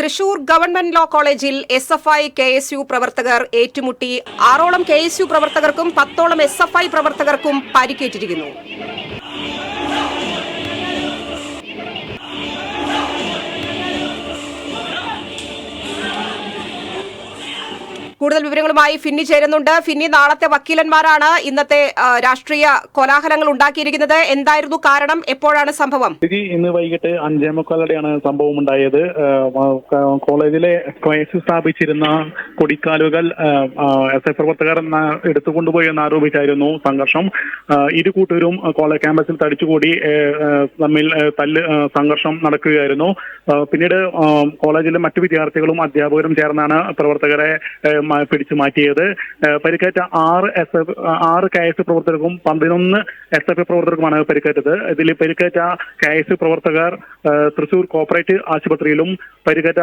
Thrissur government law കോളേജിൽ SFI KSU പ്രവർത്തകർ ഏറ്റുമുട്ടി. 6ഓളം KSU പ്രവർത്തകർക്കും 10ഓളം SFI പ്രവർത്തകർക്കും പരിക്കേറ്റിരിക്കുന്നു. കൂടുതൽ വിവരങ്ങളുമായി ഫിന്നി ചേരുന്നുണ്ട്. ഫിന്നി, നാളത്തെ വക്കീലന്മാരാണ് ഇന്നത്തെ രാഷ്ട്രീയ കോലാഹലങ്ങൾ ഉണ്ടാക്കിയിരിക്കുന്നത്. എന്തായിരുന്നു കാരണം? എപ്പോഴാണ് സംഭവം? ഇന്ന് വൈകിട്ട് 5:45 സംഭവം ഉണ്ടായത്. കോളേജിലെ KSU സ്ഥാപിച്ചിരുന്ന കൊടിക്കാലുകൾ SFI പ്രവർത്തകർ എടുത്തുകൊണ്ടുപോയി എന്നാരോപിച്ചായിരുന്നു സംഘർഷം. ഇരു കൂട്ടരും കോളേജ് ക്യാമ്പസിൽ തടിച്ചുകൂടി തമ്മിൽ സംഘർഷം നടക്കുകയായിരുന്നു. പിന്നീട് കോളേജിലെ മറ്റു വിദ്യാർത്ഥികളും അധ്യാപകരും ചേർന്നാണ് പ്രവർത്തകരെ പിടിച്ചു മാറ്റിയത്. പരിക്കേറ്റ 6 KSU പ്രവർത്തകർക്കും 11 SFI പ്രവർത്തകർക്കുമാണ് പരിക്കേറ്റത്. ഇതിൽ പരിക്കേറ്റ KSU പ്രവർത്തകർ തൃശൂർ കോപ്പറേറ്റീവ് ആശുപത്രിയിലും പരിക്കേറ്റ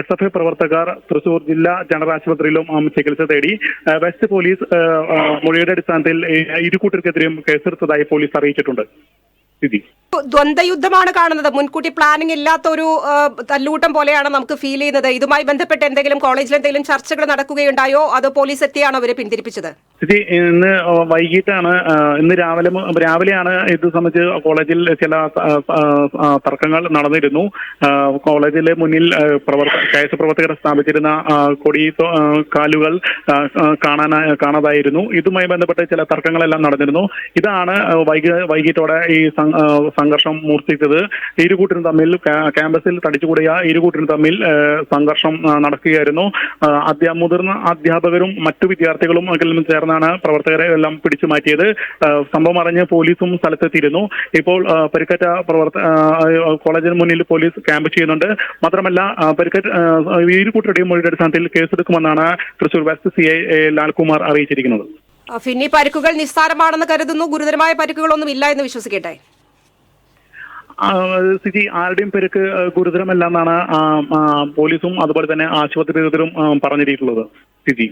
SFI പ്രവർത്തകർ തൃശൂർ ജില്ലാ ജനറൽ ആശുപത്രിയിലും ചികിത്സ തേടി. വെസ്റ്റ് പോലീസ് മൊഴിയുടെ അടിസ്ഥാനത്തിൽ ഇരു കൂട്ടർക്കെതിരെയും കേസെടുത്തതായി പോലീസ് അറിയിച്ചിട്ടുണ്ട്. ദ്വന്ദ്വയുദ്ധമാണ് കാണുന്നത്. മുൻകൂട്ടി പ്ലാനിംഗ് ഇല്ലാത്ത ഒരു തല്ലൂട്ടം പോലെയാണ് നമുക്ക് ഫീൽ ചെയ്യുന്നത്. ഇതുമായി ബന്ധപ്പെട്ട് എന്തെങ്കിലും കോളേജിൽ എന്തെങ്കിലും ചർച്ചകൾ നടക്കുകയുണ്ടായോ? അതോ പോലീസ് എത്തിയാണോ അവരെ പിന്തിരിപ്പിച്ചത്? ഇന്ന് വൈകിട്ടാണ്, ഇന്ന് രാവിലെയാണ് ഇത് സംബന്ധിച്ച് കോളേജിൽ ചില തർക്കങ്ങൾ നടന്നിരുന്നു. കോളേജിലെ മുന്നിൽ KSU പ്രവർത്തകർ സ്ഥാപിച്ചിരുന്ന കൊടി കാലുകൾ കാണാതായിരുന്നു. ഇതുമായി ബന്ധപ്പെട്ട് ചില തർക്കങ്ങളെല്ലാം നടന്നിരുന്നു. ഇതാണ് വൈകിട്ടോടെ ഈ സംഘർഷം മൂർച്ഛിച്ചത്. ഇരുകൂട്ടരും തമ്മിൽ ക്യാമ്പസിൽ തടിച്ചുകൂടിയ ഇരുകൂട്ടരും തമ്മിൽ സംഘർഷം നടക്കുകയായിരുന്നു. മുതിർന്ന അധ്യാപകരും മറ്റു വിദ്യാർത്ഥികളും ചേർന്നാണ് പ്രവർത്തകരെ എല്ലാം പിടിച്ചു മാറ്റിയത്. സംഭവം അറിഞ്ഞ് പോലീസും സ്ഥലത്തെത്തിയിരുന്നു. ഇപ്പോൾ പരിക്കേറ്റ കോളേജിന് മുന്നിൽ പോലീസ് ക്യാമ്പ് ചെയ്യുന്നുണ്ട്. മാത്രമല്ല ഇരുകൂട്ടരുടെയും മൊഴിയുടെ അടിസ്ഥാനത്തിൽ കേസെടുക്കുമെന്നാണ് തൃശൂർ വെസ്റ്റ് CI ലാൽകുമാർ അറിയിച്ചിരിക്കുന്നത്. ഫിന്നി, പരിക്കുകൾ നിസ്സാരമാണെന്ന് കരുതുന്നു. ഗുരുതരമായ പരിക്കുകളൊന്നും ഇല്ല എന്ന് വിശ്വസിക്കട്ടെ. ആരുടെയും പരിക്ക് ഗുരുതരമല്ല എന്നാണ് പോലീസും അതുപോലെ തന്നെ ആശുപത്രി അധികൃതരും പറഞ്ഞിട്ടുള്ളത്.